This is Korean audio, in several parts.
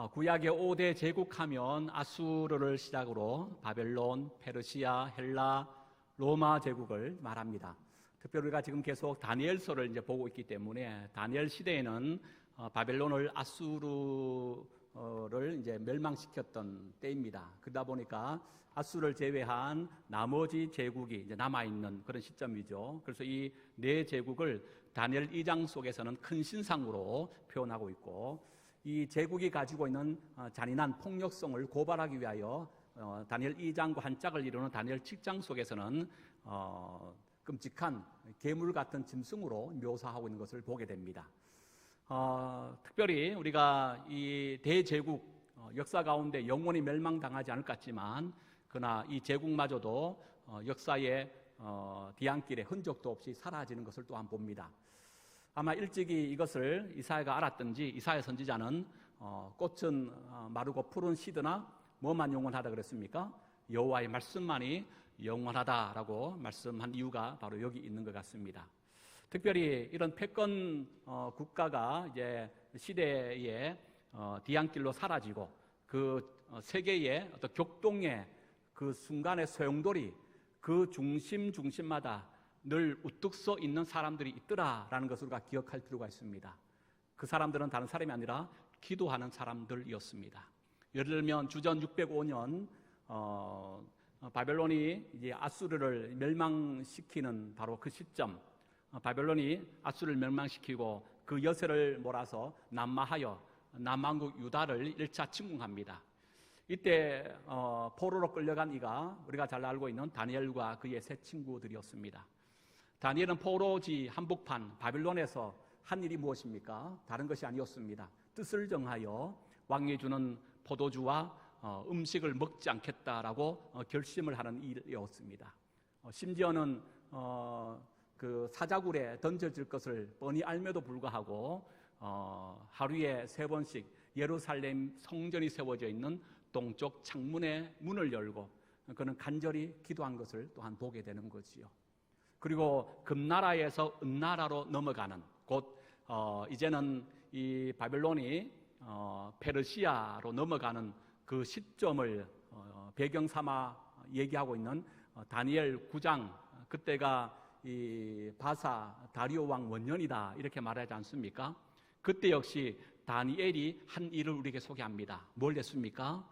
구약의 5대 제국하면 아수르를 시작으로 바벨론, 페르시아, 헬라, 로마 제국을 말합니다. 특별히 우리가 지금 계속 다니엘서를 이제 보고 있기 때문에 다니엘 시대에는 바벨론을 아수르를 이제 멸망시켰던 때입니다. 그러다 보니까 아수르를 제외한 나머지 제국이 이제 남아 있는 그런 시점이죠. 그래서 이 네 제국을 다니엘 2장 속에서는 큰 신상으로 표현하고 있고, 이 제국이 가지고 있는 잔인한 폭력성을 고발하기 위하여 다니엘 2장과 한 짝을 이루는 다니엘 7장 속에서는 끔찍한 괴물 같은 짐승으로 묘사하고 있는 것을 보게 됩니다. 특별히 우리가 이 대제국 역사 가운데 영원히 멸망당하지 않을 것 같지만, 그러나 이 제국마저도 역사의 뒤안길에 흔적도 없이 사라지는 것을 또한 봅니다. 아마 일찍이 이것을 이사야가 알았든지 이사야 선지자는 꽃은 마르고 푸른 시드나 뭐만 영원하다 그랬습니까? 여호와의 말씀만이 영원하다라고 말씀한 이유가 바로 여기 있는 것 같습니다. 특별히 이런 패권 국가가 이제 시대의 뒤안길로 사라지고 그 세계의 어떤 격동의 그 순간의 소용돌이, 그 중심마다 늘 우뚝 서 있는 사람들이 있더라라는 것을 우리가 기억할 필요가 있습니다. 그 사람들은 다른 사람이 아니라 기도하는 사람들이었습니다. 예를 들면 주전 605년 바벨론이 이제 아수르를 멸망시키는 바로 그 시점, 바벨론이 아수르를 멸망시키고 그 여세를 몰아서 남마하여 남왕국 유다를 1차 침공합니다. 이때 포로로 끌려간 이가 우리가 잘 알고 있는 다니엘과 그의 세 친구들이었습니다. 다니엘은 포로지 한복판 바빌론에서 한 일이 무엇입니까? 다른 것이 아니었습니다. 뜻을 정하여 왕이 주는 포도주와 음식을 먹지 않겠다라고 결심을 하는 일이었습니다. 심지어는 그 사자굴에 던져질 것을 뻔히 알며도 불구하고 하루에 3번씩 예루살렘 성전이 세워져 있는 동쪽 창문의 문을 열고 그는 간절히 기도한 것을 또한 보게 되는 거지요. 그리고 금나라에서 은나라로 넘어가는, 곧 이제는 이 바벨론이 페르시아로 넘어가는 그 시점을 배경 삼아 얘기하고 있는 다니엘 9장, 그때가 이 바사 다리오 왕 원년이다 이렇게 말하지 않습니까? 그때 역시 다니엘이 한 일을 우리에게 소개합니다. 뭘 했습니까?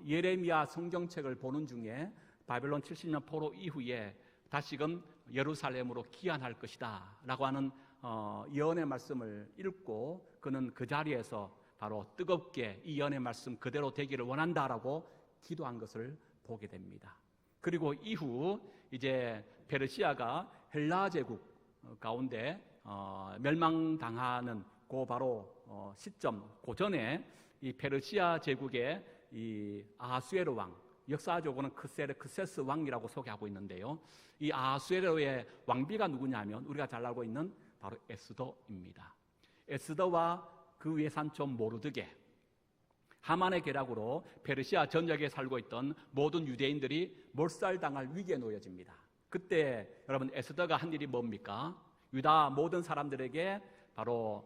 예레미야 성경책을 보는 중에 바벨론 70년 포로 이후에 다시금 예루살렘으로 귀환할 것이다 라고 하는 예언의 말씀을 읽고 그는 그 자리에서 바로 뜨겁게 이 예언의 말씀 그대로 되기를 원한다라고 기도한 것을 보게 됩니다. 그리고 이후 이제 페르시아가 헬라 제국 가운데 멸망당하는 그 바로 시점, 그 전에 이 페르시아 제국의 이 아하수에로 왕, 역사적으로는 크세스 왕이라고 소개하고 있는데요. 이 아하수에로의 왕비가 누구냐면 우리가 잘 알고 있는 바로 에스더입니다. 에스더와 그 위에 산촌 모르드게, 하만의 계략으로 페르시아 전역에 살고 있던 모든 유대인들이 몰살당할 위기에 놓여집니다. 그때 여러분 에스더가 한 일이 뭡니까? 유다 모든 사람들에게 바로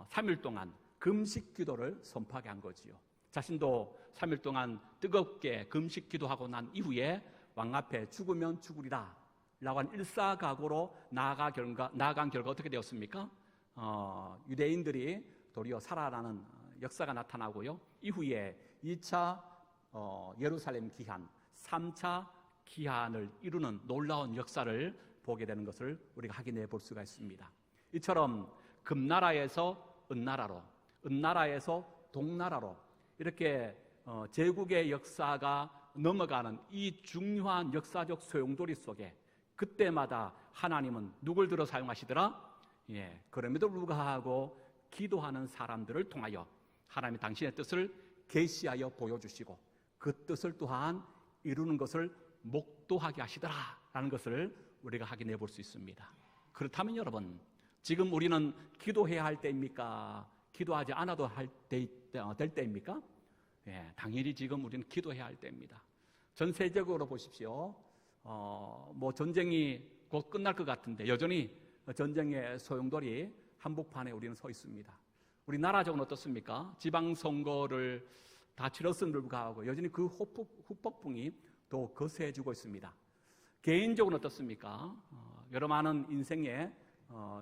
3일 동안 금식 기도를 선포하게 한 거지요. 자신도 3일 동안 뜨겁게 금식 기도하고 난 이후에 왕 앞에 죽으면 죽으리라 라고 한 일사각오로 나아간 결과 어떻게 되었습니까? 유대인들이 도리어 살아나는 역사가 나타나고요. 이후에 2차 예루살렘 기한, 3차 기한을 이루는 놀라운 역사를 보게 되는 것을 우리가 확인해 볼 수가 있습니다. 이처럼 금나라에서 은나라로, 은나라에서 동나라로 이렇게 제국의 역사가 넘어가는 이 중요한 역사적 소용돌이 속에 그때마다 하나님은 누굴 들어 사용하시더라? 그럼에도 불구하고 기도하는 사람들을 통하여 하나님이 당신의 뜻을 계시하여 보여주시고 그 뜻을 또한 이루는 것을 목도하게 하시더라라는 것을 우리가 확인해 볼 수 있습니다. 그렇다면 여러분, 지금 우리는 기도해야 할 때입니까? 기도하지 않아도 될 때입니까? 당연히 지금 우리는 기도해야 할 때입니다. 전 세계적으로 보십시오. 뭐 전쟁이 곧 끝날 것 같은데 여전히 전쟁의 소용돌이 한복판에 우리는 서 있습니다. 우리나라적으로 어떻습니까? 지방선거를 다 치렀음에도 불구하고 여전히 그 후폭풍이 더 거세지고 있습니다. 개인적으로 어떻습니까? 여러 많은 인생의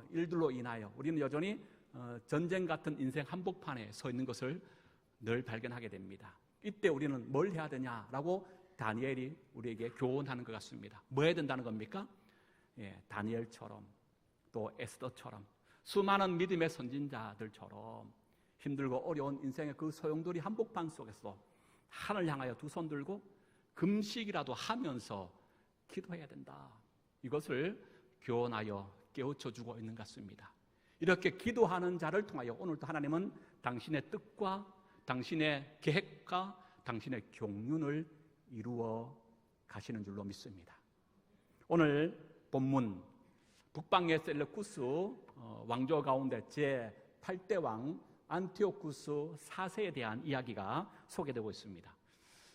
일들로 인하여 우리는 여전히 전쟁 같은 인생 한복판에 서 있는 것을 늘 발견하게 됩니다. 이때 우리는 뭘 해야 되냐라고 다니엘이 우리에게 교훈하는 것 같습니다. 뭐 해야 된다는 겁니까? 다니엘처럼 또 에스더처럼 수많은 믿음의 선진자들처럼 힘들고 어려운 인생의 그 소용돌이 한복판 속에서 하늘 향하여 두 손 들고 금식이라도 하면서 기도해야 된다. 이것을 교훈하여 깨우쳐주고 있는 것 같습니다. 이렇게 기도하는 자를 통하여 오늘도 하나님은 당신의 뜻과 당신의 계획과 당신의 경륜을 이루어 가시는 줄로 믿습니다. 오늘 본문 북방의 셀레쿠스 왕조 가운데 제8대 왕 안티오쿠스 4세에 대한 이야기가 소개되고 있습니다.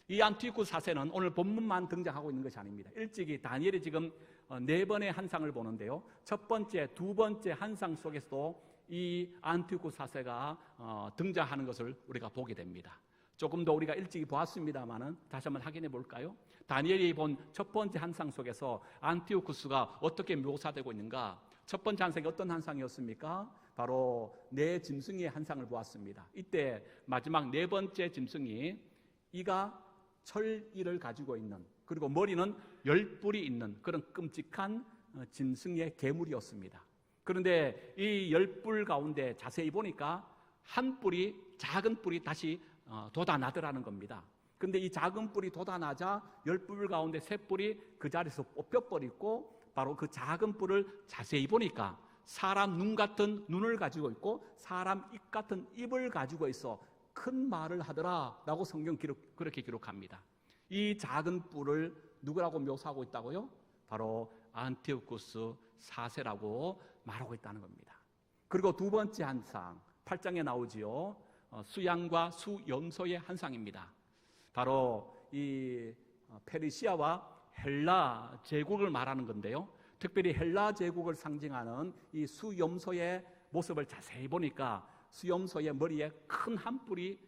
이 안티오쿠스 4세는 오늘 본문만 등장하고 있는 것이 아닙니다. 일찍이 다니엘이 지금 4번의 한상을 보는데요. 첫 번째, 두 번째 한상 속에서도 이 안티오쿠스 4세가 등장하는 것을 우리가 보게 됩니다. 조금 더 우리가 일찍이 보았습니다만은 다시 한번 확인해 볼까요? 다니엘이 본 첫 번째 한상 속에서 안티오쿠스가 어떻게 묘사되고 있는가? 첫 번째 한상이 어떤 한상이었습니까? 바로 네 짐승의 한상을 보았습니다. 이때 마지막 네 번째 짐승이 이가 철이를 가지고 있는, 그리고 머리는 10뿔이 있는 그런 끔찍한 짐승의 괴물이었습니다. 그런데 이 10뿔 가운데 자세히 보니까 한 뿔이, 작은 뿔이 다시 돋아나더라는 겁니다. 근데 이 작은 뿔이 돋아나자 10뿔 가운데 3뿔이 그 자리에서 뽑혀버리고, 바로 그 작은 뿔을 자세히 보니까 사람 눈 같은 눈을 가지고 있고 사람 입 같은 입을 가지고 있어 큰 말을 하더라 라고 성경 그렇게 기록합니다. 이 작은 뿔을 누구라고 묘사하고 있다고요? 바로 안티오쿠스 4세라고 말하고 있다는 겁니다. 그리고 두 번째 한상 8장에 나오지요. 수양과 수염소의 한상입니다. 바로 이 페르시아와 헬라 제국을 말하는 건데요. 특별히 헬라 제국을 상징하는 이 수염소의 모습을 자세히 보니까 수염소의 머리에 큰 한 뿔이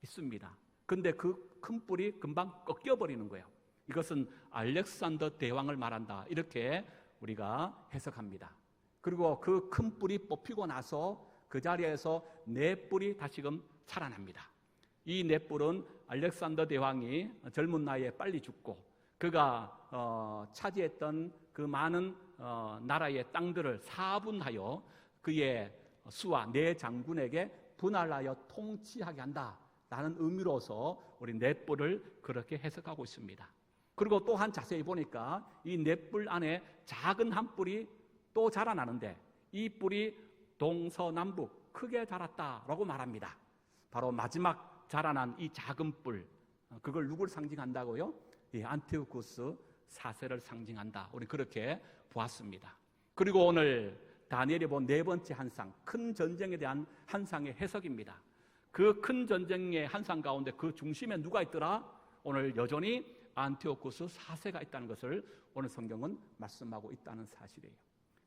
있습니다. 근데 그 큰 뿔이 금방 꺾여버리는 거예요. 이것은 알렉산더 대왕을 말한다, 이렇게 우리가 해석합니다. 그리고 그 큰 뿔이 뽑히고 나서 그 자리에서 네 뿔이 다시금 살아납니다. 이 네 뿔은 알렉산더 대왕이 젊은 나이에 빨리 죽고 그가 차지했던 그 많은 나라의 땅들을 사분하여 그의 수와 네 장군에게 분할하여 통치하게 한다라는 의미로서 우리 네 뿔을 그렇게 해석하고 있습니다. 그리고 또한 자세히 보니까 이 네 뿔 안에 작은 한 뿔이 또 자라나는데 이 뿔이 동서남북 크게 자랐다라고 말합니다. 바로 마지막 자라난 이 작은 뿔, 그걸 누굴 상징한다고요? 이 안티오쿠스 4세를 상징한다. 우리 그렇게 보았습니다. 그리고 오늘 다니엘이 본 네 번째 한상, 큰 전쟁에 대한 한상의 해석입니다. 그 큰 전쟁의 한상 가운데 그 중심에 누가 있더라? 오늘 여전히 안티오쿠스 4세가 있다는 것을 오늘 성경은 말씀하고 있다는 사실이에요.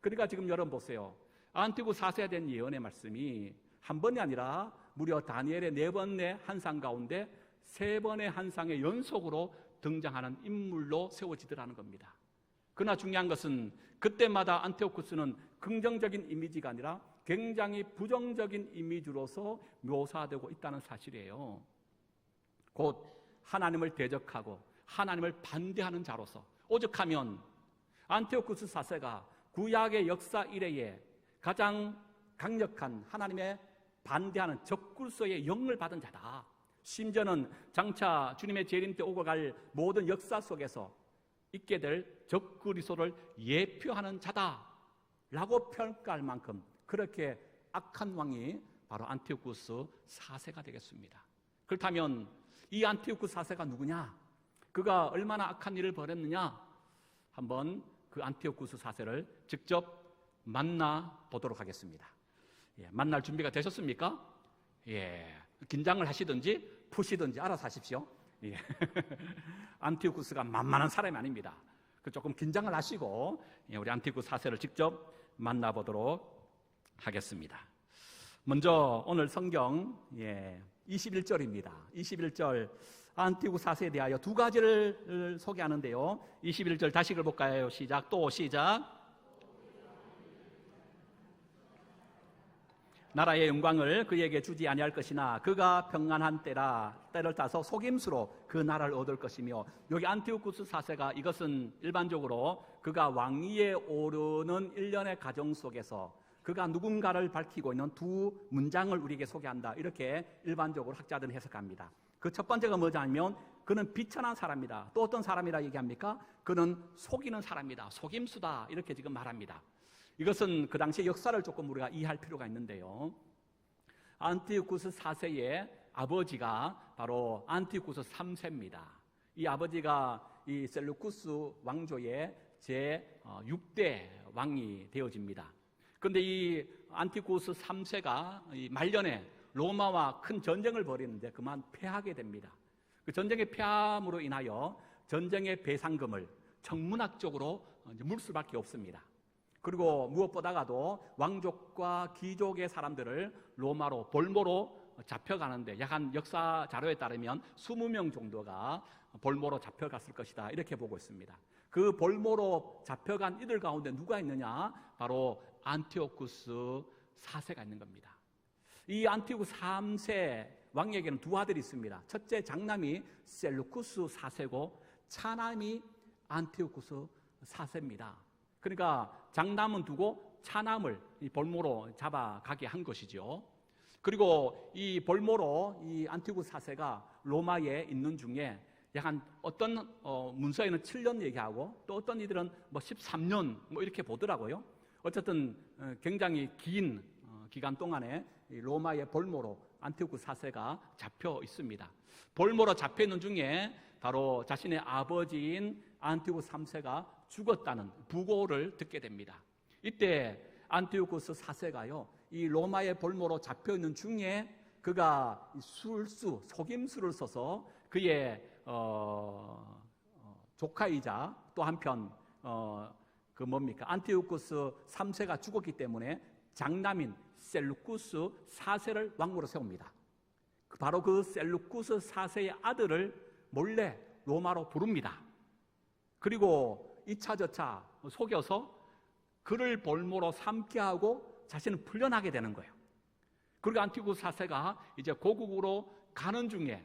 그러니까 지금 여러분 보세요. 안티오쿠스 4세에 대한 예언의 말씀이 한 번이 아니라 무려 다니엘의 네 번의 한상 가운데 세 번의 한상의 연속으로 등장하는 인물로 세워지더라는 겁니다. 그러나 중요한 것은 그때마다 안티오쿠스는 긍정적인 이미지가 아니라 굉장히 부정적인 이미지로서 묘사되고 있다는 사실이에요. 곧 하나님을 대적하고 하나님을 반대하는 자로서, 오죽하면 안티오쿠스 4세가 구약의 역사 이래에 가장 강력한 하나님의 반대하는 적그리스도의 영을 받은 자다. 심지어는 장차 주님의 재림 때 오고 갈 모든 역사 속에서 있게 될 적그리스도를 예표하는 자다라고 평가할 만큼 그렇게 악한 왕이 바로 안티오쿠스 4세가 되겠습니다. 그렇다면 이 안티오쿠스 4세가 누구냐? 그가 얼마나 악한 일을 벌였느냐? 한번 그 안티오쿠스 4세를 직접 만나보도록 하겠습니다. 만날 준비가 되셨습니까? 긴장을 하시든지 푸시든지 알아서 하십시오. 안티오쿠스가 만만한 사람이 아닙니다. 조금 긴장을 하시고 우리 안티오쿠스 4세를 직접 만나보도록 하겠습니다. 먼저 오늘 성경 21절입니다. 21절 안티오쿠스 4세에 대하여 두 가지를 소개하는데요. 21절 다시 읽어볼까요? 시작. 또 시작. 나라의 영광을 그에게 주지 아니할 것이나 그가 평안한 때를 따서 속임수로 그 나라를 얻을 것이며, 여기 안티오쿠스 4세가 이것은 일반적으로 그가 왕위에 오르는 일련의 과정 속에서 그가 누군가를 밝히고 있는 두 문장을 우리에게 소개한다, 이렇게 일반적으로 학자들은 해석합니다. 그 첫 번째가 뭐냐면 그는 비천한 사람이다. 또 어떤 사람이라 얘기합니까? 그는 속이는 사람이다, 속임수다, 이렇게 지금 말합니다. 이것은 그 당시의 역사를 조금 우리가 이해할 필요가 있는데요. 안티오쿠스 4세의 아버지가 바로 안티오쿠스 3세입니다. 이 아버지가 이 셀루쿠스 왕조의 제6대 왕이 되어집니다. 그런데 이 안티오쿠스 3세가 말년에 로마와 큰 전쟁을 벌이는데 그만 패하게 됩니다. 그 전쟁의 패함으로 인하여 전쟁의 배상금을 천문학적으로 물 수밖에 없습니다. 그리고 무엇보다가도 왕족과 귀족의 사람들을 로마로 볼모로 잡혀가는데 약 한 역사 자료에 따르면 20명 정도가 볼모로 잡혀갔을 것이다, 이렇게 보고 있습니다. 그 볼모로 잡혀간 이들 가운데 누가 있느냐? 바로 안티오쿠스 4세가 있는 겁니다. 이 안티오쿠스 3세 왕에게는 두 아들이 있습니다. 첫째 장남이 셀루쿠스 4세고 차남이 안티오쿠스 4세입니다. 그러니까 장남은 두고 차남을 이 볼모로 잡아가게 한 것이죠. 그리고 이 볼모로 이 안티오쿠스 4세가 로마에 있는 중에 약간 어떤 문서에는 7년 얘기하고 또 어떤 이들은 13년 이렇게 보더라고요. 어쨌든 굉장히 긴 기간 동안에 로마의 볼모로 안티오쿠스 4세가 잡혀 있습니다. 볼모로 잡혀 있는 중에 바로 자신의 아버지인 안티오쿠스 3세가 죽었다는 부고를 듣게 됩니다. 이때 안티오쿠스 4세가요, 이 로마의 볼모로 잡혀 있는 중에 그가 속임수를 써서 그의 조카이자 또 한편 안티오쿠스 3세가 죽었기 때문에 장남인 셀루쿠스 4세를 왕으로 세웁니다. 바로 그 셀루쿠스 4세의 아들을 몰래 로마로 부릅니다. 그리고 이차저차 속여서 그를 볼모로 삼게 하고 자신은 풀려나게 되는 거예요. 그리고 안티오쿠스 4세가 이제 고국으로 가는 중에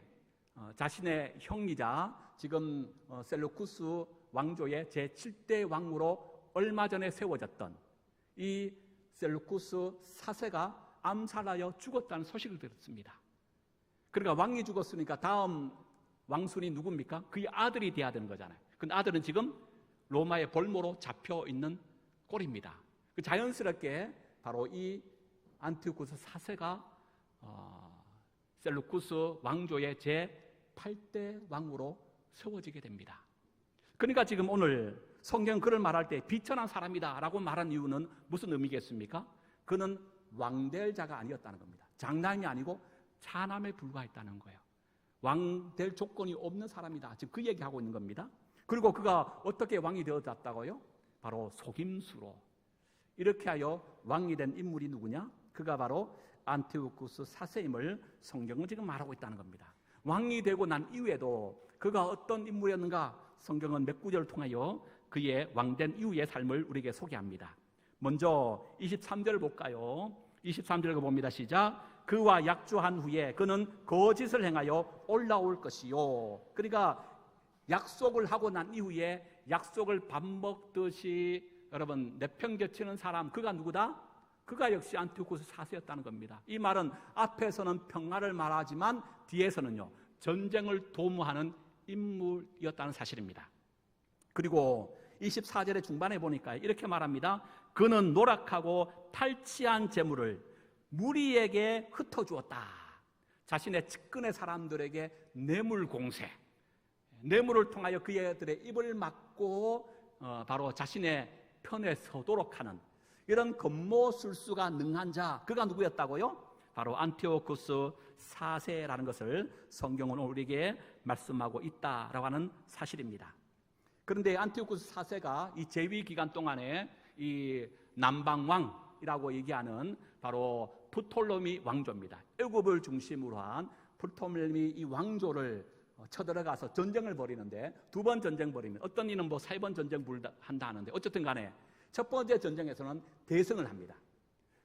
자신의 형이자 지금 셀루쿠스 왕조의 제7대 왕으로 얼마 전에 세워졌던 이 셀루쿠스 4세가 암살하여 죽었다는 소식을 들었습니다. 그러니까 왕이 죽었으니까 다음 왕순이 누굽니까? 그의 아들이 돼야 되는 거잖아요. 근데 아들은 지금 로마의 볼모로 잡혀 있는 꼴입니다. 자연스럽게 바로 이 안티오쿠스 4세가 셀루쿠스 왕조의 제8대 왕으로 세워지게 됩니다. 그러니까 지금 오늘 성경 그를 말할 때 비천한 사람이다 라고 말한 이유는 무슨 의미겠습니까? 그는 왕될 자가 아니었다는 겁니다. 장남이 아니고 차남에 불과했다는 거예요. 왕될 조건이 없는 사람이다, 지금 그 얘기하고 있는 겁니다. 그리고 그가 어떻게 왕이 되어졌다고요? 바로 속임수로. 이렇게 하여 왕이 된 인물이 누구냐? 그가 바로 안티오쿠스 4세임을 성경은 지금 말하고 있다는 겁니다. 왕이 되고 난 이후에도 그가 어떤 인물이었는가? 성경은 몇 구절을 통하여 그의 왕된 이후의 삶을 우리에게 소개합니다. 먼저 23절을 볼까요? 23절을 봅니다. 시작. 그와 약주한 후에 그는 거짓을 행하여 올라올 것이요. 그러니까 약속을 하고 난 이후에 약속을 밥 먹듯이 여러분 내팽개치는 사람, 그가 누구다? 그가 역시 안티오쿠스 4세였다는 겁니다. 이 말은 앞에서는 평화를 말하지만 뒤에서는요, 전쟁을 도모하는 인물이었다는 사실입니다. 그리고 24절의 중반에 보니까 이렇게 말합니다. 그는 노력하고 탈취한 재물을 무리에게 흩어주었다. 자신의 측근의 사람들에게 뇌물 공세, 뇌물을 통하여 그들의 입을 막고 바로 자신의 편에 서도록 하는 이런 건모술수가 능한 자, 그가 누구였다고요? 바로 안티오쿠스 4세라는 것을 성경은 우리에게 말씀하고 있다라고 하는 사실입니다. 그런데 안티오쿠스 4세가 이 재위 기간 동안에 이 남방왕 로마이라고 얘기하는 바로 프톨레미 왕조입니다. 애굽을 중심으로 한 프톨레미 이 왕조를 쳐들어가서 전쟁을 벌이는데, 두 번 전쟁 벌이면, 어떤 이는 뭐 3번 전쟁 한다 하는데, 어쨌든 간에 첫 번째 전쟁에서는 대승을 합니다.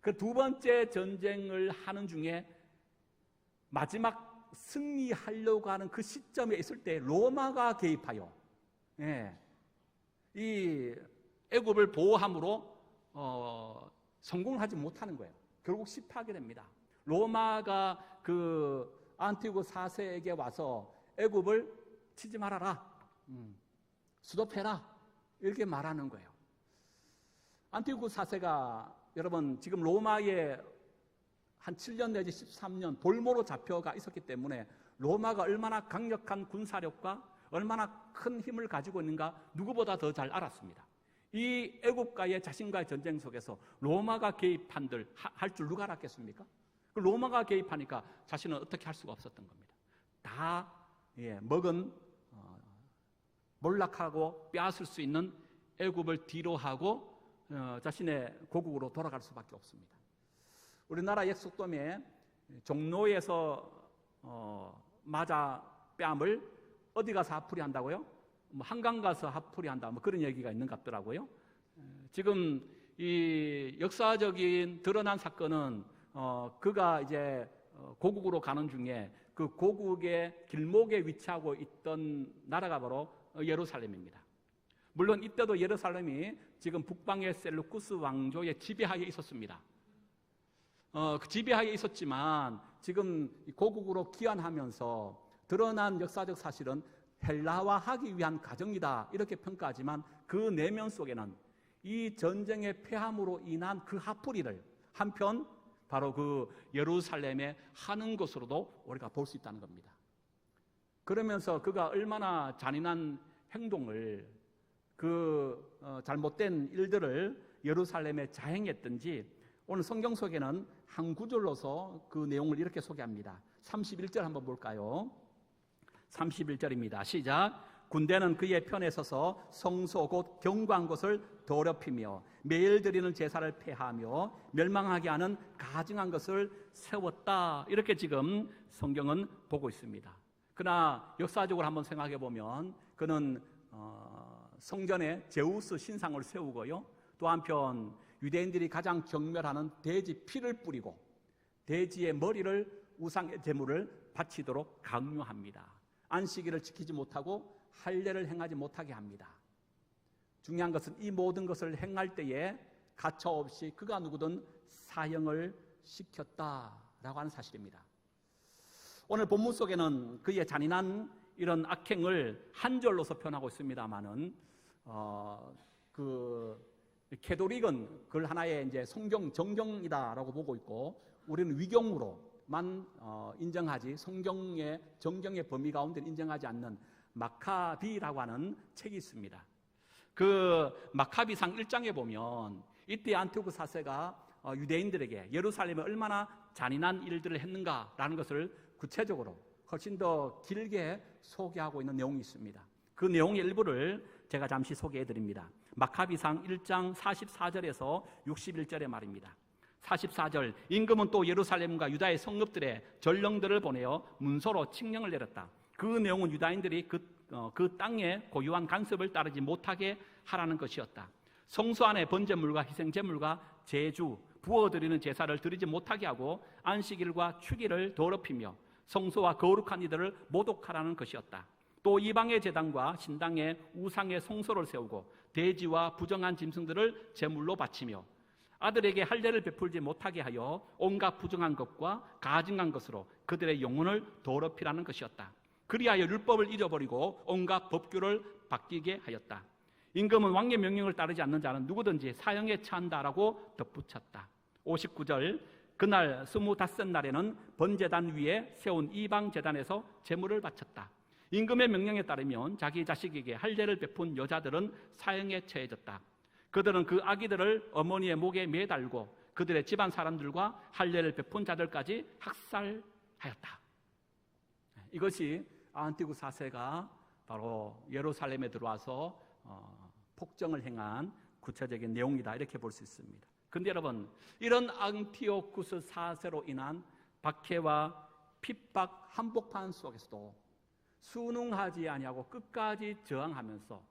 그 두 번째 전쟁을 하는 중에 마지막 승리하려고 하는 그 시점에 있을 때 로마가 개입하여 이 애굽을 보호함으로 성공을 하지 못하는 거예요. 결국 실패하게 됩니다. 로마가 그 안티고 4세에게 와서 애굽을 치지 말아라, 수도패라, 이렇게 말하는 거예요. 안티고 4세가 여러분 지금 로마에 한 7년 내지 13년 볼모로 잡혀가 있었기 때문에 로마가 얼마나 강력한 군사력과 얼마나 큰 힘을 가지고 있는가 누구보다 더 잘 알았습니다. 이 애굽과의 자신과의 전쟁 속에서 로마가 개입한들 할 줄 누가 알았겠습니까? 그 로마가 개입하니까 자신은 어떻게 할 수가 없었던 겁니다. 다 먹은 몰락하고 빼앗을 수 있는 애굽을 뒤로 하고 자신의 고국으로 돌아갈 수밖에 없습니다. 우리나라 옛 속담에 종로에서 맞아 뺨을 어디 가서 화풀이 한다고요? 뭐 한강 가서 화풀이 한다, 뭐 그런 얘기가 있는 것 같더라고요. 지금 이 역사적인 드러난 사건은 그가 이제 고국으로 가는 중에 그 고국의 길목에 위치하고 있던 나라가 바로 예루살렘입니다. 물론 이때도 예루살렘이 지금 북방의 셀루쿠스 왕조의 지배하에 있었습니다. 그 지배하에 있었지만 지금 고국으로 귀환하면서 드러난 역사적 사실은 헬라화하기 위한 과정이다, 이렇게 평가하지만 그 내면 속에는 이 전쟁의 패함으로 인한 그 화풀이를 한편 바로 그 예루살렘에 하는 것으로도 우리가 볼 수 있다는 겁니다. 그러면서 그가 얼마나 잔인한 행동을, 그 잘못된 일들을 예루살렘에 자행했던지 오늘 성경 속에는 한 구절로서 그 내용을 이렇게 소개합니다. 31절 한번 볼까요? 31절입니다. 시작. 군대는 그의 편에 서서 성소 곧 견고한 것을 더럽히며 매일 드리는 제사를 폐하며 멸망하게 하는 가증한 것을 세웠다. 이렇게 지금 성경은 보고 있습니다. 그러나 역사적으로 한번 생각해 보면 그는 성전에 제우스 신상을 세우고요, 또 한편 유대인들이 가장 경멸하는 돼지 피를 뿌리고 돼지의 머리를 우상의 제물을 바치도록 강요합니다. 안식일을 지키지 못하고 할례를 행하지 못하게 합니다. 중요한 것은 이 모든 것을 행할 때에 가차없이 그가 누구든 사형을 시켰다라고 하는 사실입니다. 오늘 본문 속에는 그의 잔인한 이런 악행을 한 절로서 표현하고 있습니다만은 그 캐톨릭은 그걸 하나의 이제 성경 정경이다라고 보고 있고, 우리는 위경으로만 인정하지 성경의 정경의 범위 가운데 인정하지 않는 마카비라고 하는 책이 있습니다. 그 마카비상 1장에 보면 이때 안티오크 4세가 유대인들에게 예루살렘에 얼마나 잔인한 일들을 했는가라는 것을 구체적으로 훨씬 더 길게 소개하고 있는 내용이 있습니다. 그 내용의 일부를 제가 잠시 소개해 드립니다. 마카비상 1장 44절에서 61절의 말입니다. 44절, 임금은 또 예루살렘과 유다의 성읍들에 전령들을 보내어 문서로 칙령을 내렸다. 그 내용은 유다인들이 그 땅의 고유한 간섭을 따르지 못하게 하라는 것이었다. 성소 안에 번제물과 희생제물과 제주, 부어드리는 제사를 드리지 못하게 하고 안식일과 축일을 더럽히며 성소와 거룩한 이들을 모독하라는 것이었다. 또 이방의 제단과 신당의 우상의 성소를 세우고 돼지와 부정한 짐승들을 제물로 바치며 아들에게 할례를 베풀지 못하게 하여 온갖 부정한 것과 가증한 것으로 그들의 영혼을 더럽히라는 것이었다. 그리하여 율법을 잊어버리고 온갖 법규를 바뀌게 하였다. 임금은 왕의 명령을 따르지 않는 자는 누구든지 사형에 처한다라고 덧붙였다. 59절, 그날 25날에는 번제단 위에 세운 이방 제단에서 제물을 바쳤다. 임금의 명령에 따르면 자기 자식에게 할례를 베푼 여자들은 사형에 처해졌다. 그들은 그 아기들을 어머니의 목에 매달고 그들의 집안 사람들과 할례를 베푼 자들까지 학살하였다. 이것이 안티고 4세가 바로 예루살렘에 들어와서 폭정을 행한 구체적인 내용이다, 이렇게 볼 수 있습니다. 근데 여러분, 이런 안티오쿠스 4세로 인한 박해와 핍박 한복판 속에서도 순응하지 아니하고 끝까지 저항하면서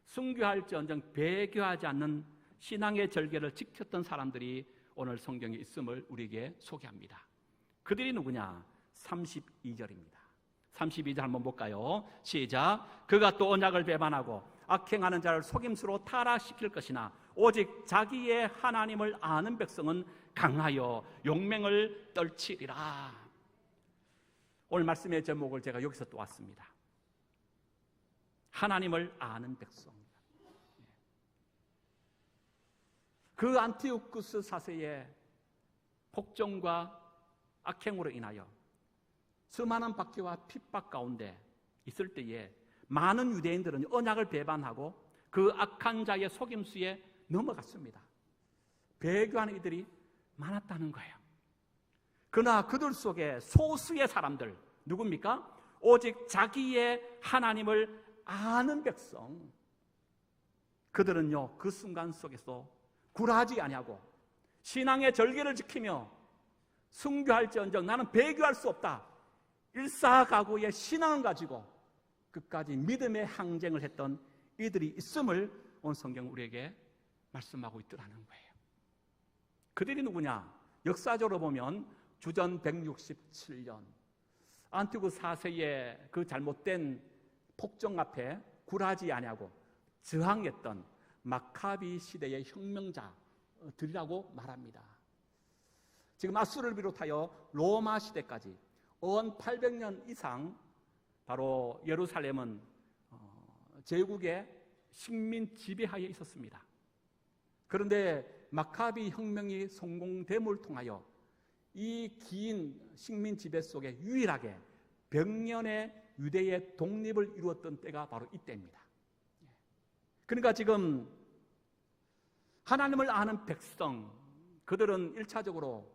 순교할지언정 배교하지 않는 신앙의 절개를 지켰던 사람들이 오늘 성경에 있음을 우리에게 소개합니다. 그들이 누구냐? 32절입니다. 32절 한번 볼까요? 시작. 그가 또 언약을 배반하고 악행하는 자를 속임수로 타락시킬 것이나 오직 자기의 하나님을 아는 백성은 강하여 용맹을 떨치리라. 오늘 말씀의 제목을 제가 여기서 또 왔습니다. 하나님을 아는 백성. 그 안티오쿠스 4세의 폭정과 악행으로 인하여 수많은 박해와 핍박 가운데 있을 때에 많은 유대인들은 언약을 배반하고 그 악한 자의 속임수에 넘어갔습니다. 배교하는 이들이 많았다는 거예요. 그러나 그들 속에 소수의 사람들, 누굽니까? 오직 자기의 하나님을 아는 백성. 그들은요, 그 순간 속에서 굴하지 아니하고 신앙의 절개를 지키며 순교할지언정 나는 배교할 수 없다. 일사가구의 신앙을 가지고 끝까지 믿음의 항쟁을 했던 이들이 있음을 오늘 성경은 우리에게 말씀하고 있더라는 거예요. 그들이 누구냐? 역사적으로 보면 주전 167년 안티오쿠스 4세의 그 잘못된 폭정 앞에 굴하지 아니하고 저항했던 마카비 시대의 혁명자들이라고 말합니다. 지금 아수르를 비롯하여 로마 시대까지 온 800년 이상 바로 예루살렘은 제국의 식민 지배하에 있었습니다. 그런데 마카비 혁명이 성공됨을 통하여 이 긴 식민 지배 속에 유일하게 100년의 유대의 독립을 이루었던 때가 바로 이때입니다. 그러니까 지금 하나님을 아는 백성, 그들은 1차적으로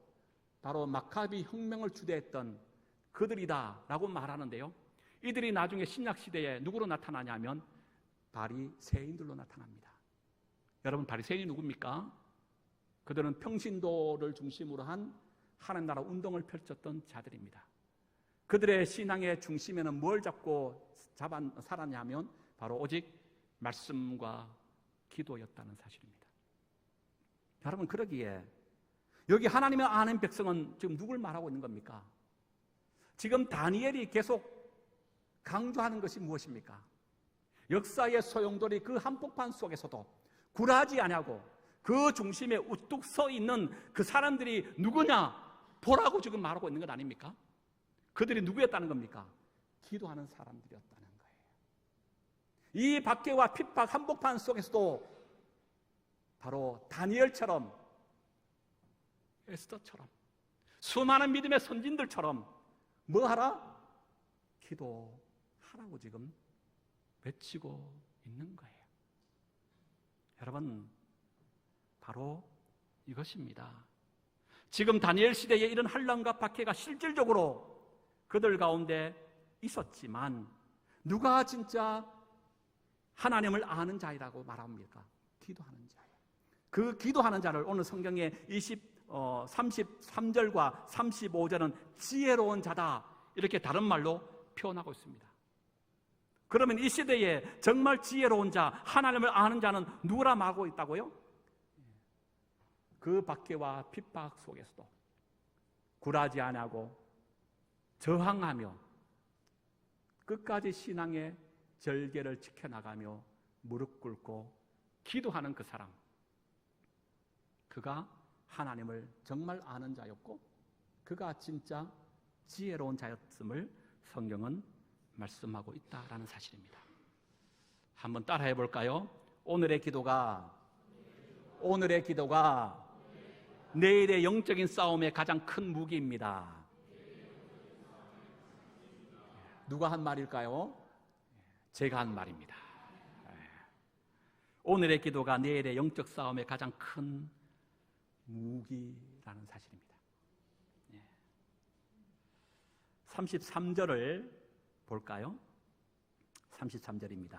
바로 마카비 혁명을 주도했던 그들이다라고 말하는데요. 이들이 나중에 신약시대에 누구로 나타나냐면 바리새인들로 나타납니다. 여러분, 바리새인이 누굽니까? 그들은 평신도를 중심으로 한 하나님 나라 운동을 펼쳤던 자들입니다. 그들의 신앙의 중심에는 뭘 잡고 살았냐면 바로 오직 말씀과 기도였다는 사실입니다. 여러분, 그러기에 여기 하나님을 아는 백성은 지금 누굴 말하고 있는 겁니까? 지금 다니엘이 계속 강조하는 것이 무엇입니까? 역사의 소용돌이 그 한복판 속에서도 굴하지 아니하고 그 중심에 우뚝 서 있는 그 사람들이 누구냐? 보라고 지금 말하고 있는 것 아닙니까? 그들이 누구였다는 겁니까? 기도하는 사람들이었다는 거예요. 이 박해와 핍박 한복판 속에서도 바로 다니엘처럼, 에스더처럼, 수많은 믿음의 선진들처럼 뭐 하라? 기도하라고 지금 외치고 있는 거예요. 여러분, 바로 이것입니다. 지금 다니엘 시대에 이런 환난과 박해가 실질적으로 그들 가운데 있었지만 누가 진짜 하나님을 아는 자이라고 말합니까? 기도하는 자예요. 그 기도하는 자를 오늘 성경에 33절과 35절은 지혜로운 자다, 이렇게 다른 말로 표현하고 있습니다. 그러면 이 시대에 정말 지혜로운 자, 하나님을 아는 자는 누구라 말하고 있다고요? 그 박해와 핍박 속에서도 굴하지 아니하고 저항하며 끝까지 신앙의 절개를 지켜나가며 무릎 꿇고 기도하는 그 사람, 그가 하나님을 정말 아는 자였고 그가 진짜 지혜로운 자였음을 성경은 말씀하고 있다라는 사실입니다. 한번 따라해 볼까요? 오늘의 기도가 내일의 영적인 싸움의 가장 큰 무기입니다. 누가 한 말일까요? 제가 한 말입니다. 오늘의 기도가 내일의 영적 싸움의 가장 큰 무기라는 사실입니다. 33절을 볼까요? 33절입니다.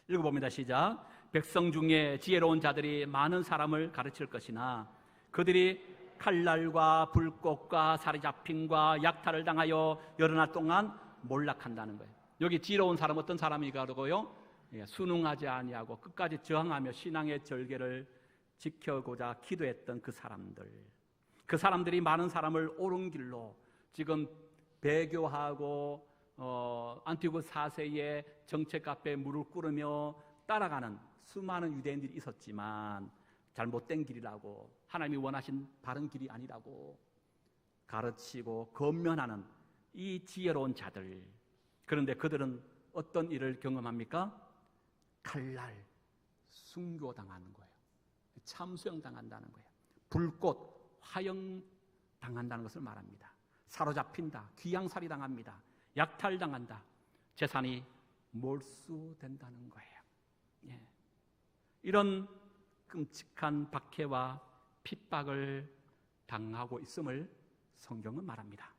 읽어봅니다. 시작. 백성 중에 지혜로운 자들이 많은 사람을 가르칠 것이나 그들이 칼날과 불꽃과 사로잡힘과 약탈을 당하여 여러 날 동안 몰락한다는 거예요. 여기 지혜로운 사람 어떤 사람이라고요? 순응하지 아니하고 끝까지 저항하며 신앙의 절개를 지켜고자 기도했던 그 사람들. 그 사람들이 많은 사람을 옳은 길로 지금 배교하고 안티오고 4세의 정책 앞에 무릎 꿇으며 따라가는 수많은 유대인들이 있었지만 잘못된 길이라고, 하나님이 원하신 바른 길이 아니라고 가르치고 권면하는 이 지혜로운 자들. 그런데 그들은 어떤 일을 경험합니까? 칼날, 순교당하는 거예요. 참수형당한다는 거예요. 불꽃, 화형당한다는 것을 말합니다. 사로잡힌다, 귀양살이 당합니다. 약탈당한다, 재산이 몰수된다는 거예요. 예. 이런 끔찍한 박해와 핍박을 당하고 있음을 성경은 말합니다.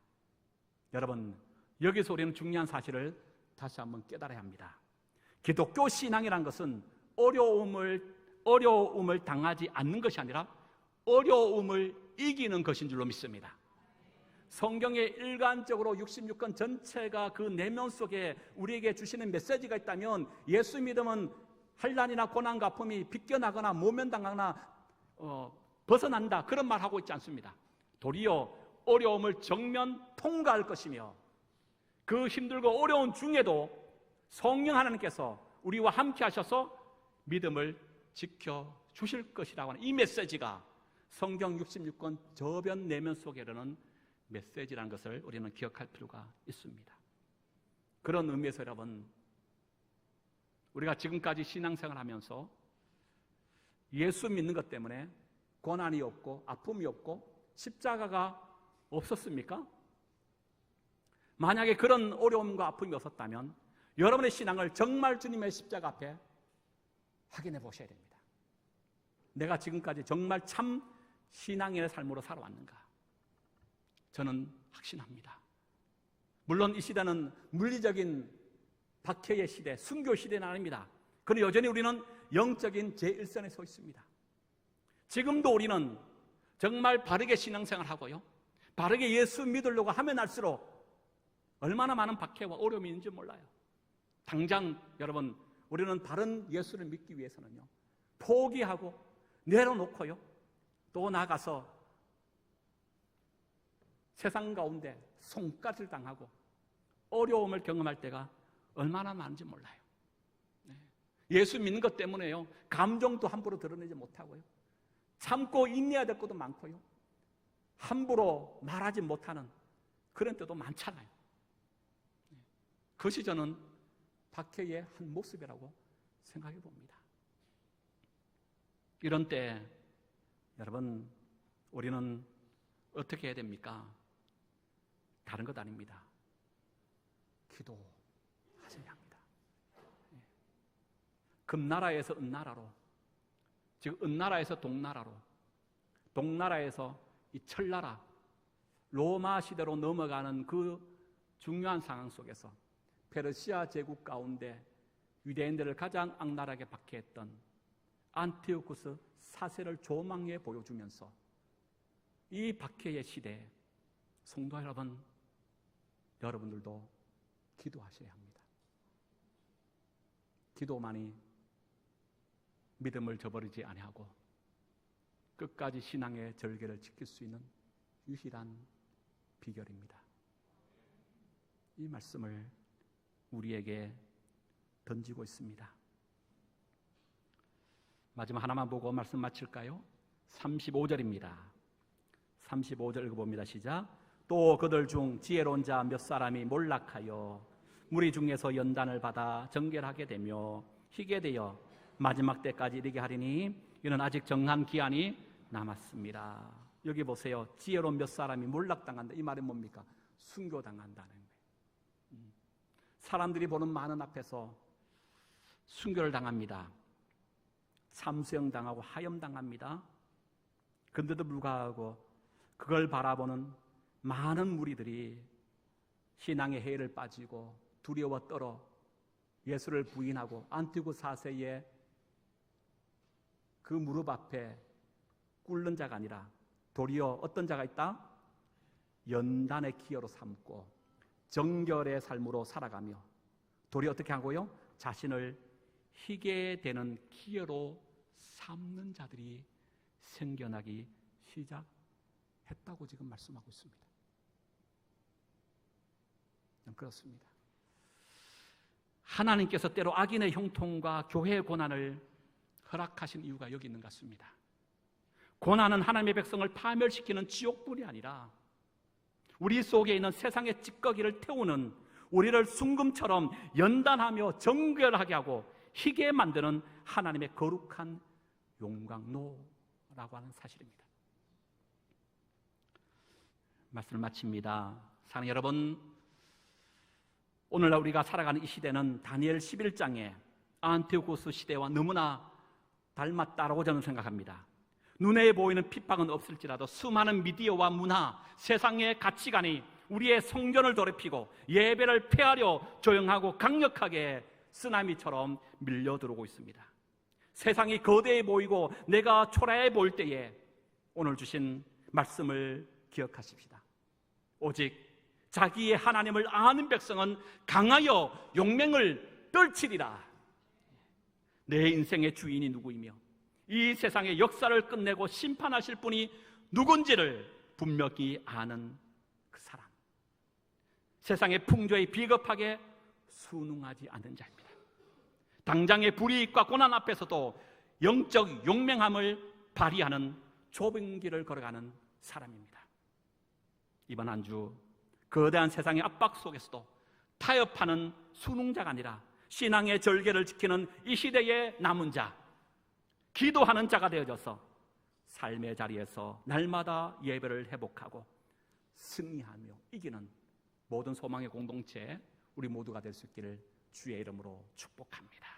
여러분, 여기서 우리는 중요한 사실을 다시 한번 깨달아야 합니다. 기독교 신앙이란 것은 어려움을 당하지 않는 것이 아니라 어려움을 이기는 것인 줄로 믿습니다. 성경에 일관적으로 66권 전체가 그 내면 속에 우리에게 주시는 메시지가 있다면 예수 믿음은 환난이나 고난과 아픔이 빗겨나거나 모면당하거나 벗어난다, 그런 말 하고 있지 않습니다. 도리어 어려움을 정면 통과할 것이며 그 힘들고 어려운 중에도 성령 하나님께서 우리와 함께 하셔서 믿음을 지켜주실 것이라고 하는 이 메시지가 성경 66권 저변 내면 속에 이르는 메시지라는 것을 우리는 기억할 필요가 있습니다. 그런 의미에서 여러분, 우리가 지금까지 신앙생활을 하면서 예수 믿는 것 때문에 고난이 없고 아픔이 없고 십자가가 없었습니까? 만약에 그런 어려움과 아픔이 없었다면 여러분의 신앙을 정말 주님의 십자가 앞에 확인해 보셔야 됩니다. 내가 지금까지 정말 참 신앙인의 삶으로 살아왔는가? 저는 확신합니다. 물론 이 시대는 물리적인 박해의 시대, 순교 시대는 아닙니다. 그러나 여전히 우리는 영적인 제1선에 서 있습니다. 지금도 우리는 정말 바르게 신앙생활하고요, 바르게 예수 믿으려고 하면 할수록 얼마나 많은 박해와 어려움이 있는지 몰라요. 당장 여러분, 우리는 바른 예수를 믿기 위해서는요, 포기하고 내려놓고요, 또 나가서 세상 가운데 손가락을 당하고 어려움을 경험할 때가 얼마나 많은지 몰라요. 예수 믿는 것 때문에요, 감정도 함부로 드러내지 못하고요, 참고 인내해야 될 것도 많고요, 함부로 말하지 못하는 그런 때도 많잖아요. 그것이 저는 박해의 한 모습이라고 생각해 봅니다. 이런 때 여러분, 우리는 어떻게 해야 됩니까? 다른 것 아닙니다. 기도하셔야 합니다. 금나라에서 은나라로, 즉 은나라에서 동나라로, 동나라에서 이 철나라, 로마 시대로 넘어가는 그 중요한 상황 속에서 페르시아 제국 가운데 유대인들을 가장 악랄하게 박해했던 안티오쿠스 4세를 조망해 보여주면서 이 박해의 시대에 성도 여러분, 여러분들도 기도하셔야 합니다. 기도만이 믿음을 저버리지 아니하고 끝까지 신앙의 절개를 지킬 수 있는 유일한 비결입니다. 이 말씀을 우리에게 던지고 있습니다. 마지막 하나만 보고 말씀 마칠까요? 35절입니다. 35절 읽어봅니다. 시작. 또 그들 중 지혜로운 자 몇 사람이 몰락하여 무리 중에서 연단을 받아 정결하게 되며 희게 되어 마지막 때까지 이르게 하리니 이는 아직 정한 기한이 남았습니다. 여기 보세요. 지혜로운 몇 사람이 몰락당한다. 이 말은 뭡니까? 순교당한다는 거예요. 사람들이 보는 많은 앞에서 순교를 당합니다. 참수형 당하고 하염 당합니다. 그런데도 불구하고 그걸 바라보는 많은 무리들이 신앙의 해를 빠지고 두려워 떨어 예수를 부인하고 안티고 4세의 그 무릎 앞에 꿇는 자가 아니라 도리어 어떤 자가 있다? 연단의 기여로 삼고 정결의 삶으로 살아가며 도리어 어떻게 하고요? 자신을 희게 되는 기여로 삼는 자들이 생겨나기 시작했다고 지금 말씀하고 있습니다. 그렇습니다. 하나님께서 때로 악인의 형통과 교회의 고난을 허락하신 이유가 여기 있는 것 같습니다. 고난은 하나님의 백성을 파멸시키는 지옥불이 아니라 우리 속에 있는 세상의 찌꺼기를 태우는, 우리를 순금처럼 연단하며 정결하게 하고 희게 만드는 하나님의 거룩한 용광로라고 하는 사실입니다. 말씀을 마칩니다. 사랑하는 여러분, 오늘날 우리가 살아가는 이 시대는 다니엘 11장의 안티오코스 시대와 너무나 닮았다라고 저는 생각합니다. 눈에 보이는 핍박은 없을지라도 수많은 미디어와 문화, 세상의 가치관이 우리의 성전을 더럽히고 예배를 폐하려 조용하고 강력하게 쓰나미처럼 밀려들어오고 있습니다. 세상이 거대해 보이고 내가 초라해 보일 때에 오늘 주신 말씀을 기억하십시다. 오직 자기의 하나님을 아는 백성은 강하여 용맹을 떨치리라. 내 인생의 주인이 누구이며 이 세상의 역사를 끝내고 심판하실 분이 누군지를 분명히 아는 그 사람, 세상의 풍조에 비겁하게 순응하지 않는 자입니다. 당장의 불이익과 고난 앞에서도 영적 용맹함을 발휘하는 좁은 길을 걸어가는 사람입니다. 이번 한 주 거대한 세상의 압박 속에서도 타협하는 순응자가 아니라 신앙의 절개를 지키는 이 시대의 남은 자, 기도하는 자가 되어져서 삶의 자리에서 날마다 예배를 회복하고 승리하며 이기는 모든 소망의 공동체 우리 모두가 될 수 있기를 주의 이름으로 축복합니다.